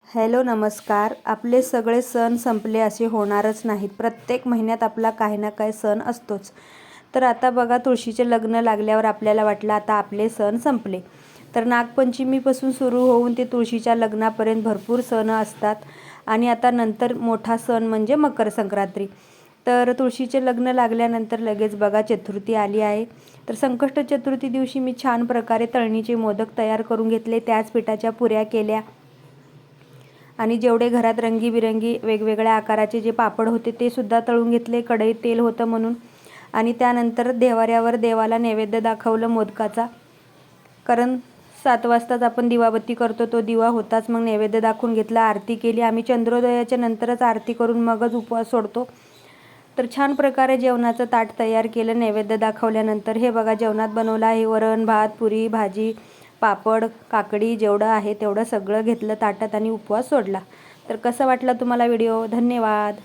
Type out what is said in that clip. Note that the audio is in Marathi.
हॅलो नमस्कार. आपले सगळे सण संपले असे होणारच नाहीत. प्रत्येक महिन्यात आपला काही ना काही सण असतोच. तर आता बघा, तुळशीचे लग्न लागल्यावर आपल्याला वाटलं आता आपले सण संपले. तर नागपंचमीपासून सुरू होऊन ते तुळशीच्या लग्नापर्यंत भरपूर सण असतात. आणि आता नंतर मोठा सण म्हणजे मकर संक्रांती. तर तुळशीचे लग्न लागल्यानंतर लगेच बघा चतुर्थी आली आहे. तर संकष्ट चतुर्थी दिवशी मी छान प्रकारे तळणीचे मोदक तयार करून घेतले. त्याच पिठाच्या पुऱ्या केल्या आणि जेवढे घरात रंगीबिरंगी वेगवेगळ्या आकाराचे जे पापड होते ते सुद्धा तळून घेतले. कढईत तेल होतं म्हणून. आणि त्यानंतर देवाऱ्यावर देवाला नैवेद्य दाखवलं मोदकाचा. कारण 7 वाजताच आपण दिवाबत्ती करतो, तो दिवा होताच. मग नैवेद्य दाखवून घेतला, आरती केली. आम्ही चंद्रोदयाच्या नंतरच आरती करून मगच उपवास सोडतो. तर छान प्रकारे जेवणाचं ताट तयार केलं नैवेद्य दाखवल्यानंतर. हे बघा, जेवणात बनवलं आहे वरण, भात, पुरी, भाजी, पापड, काकडी, जेवढं आहे तेवढं सगळं घेतलं ताटात आणि उपवास सोडला. तर कसा वाटला तुम्हाला व्हिडिओ? धन्यवाद.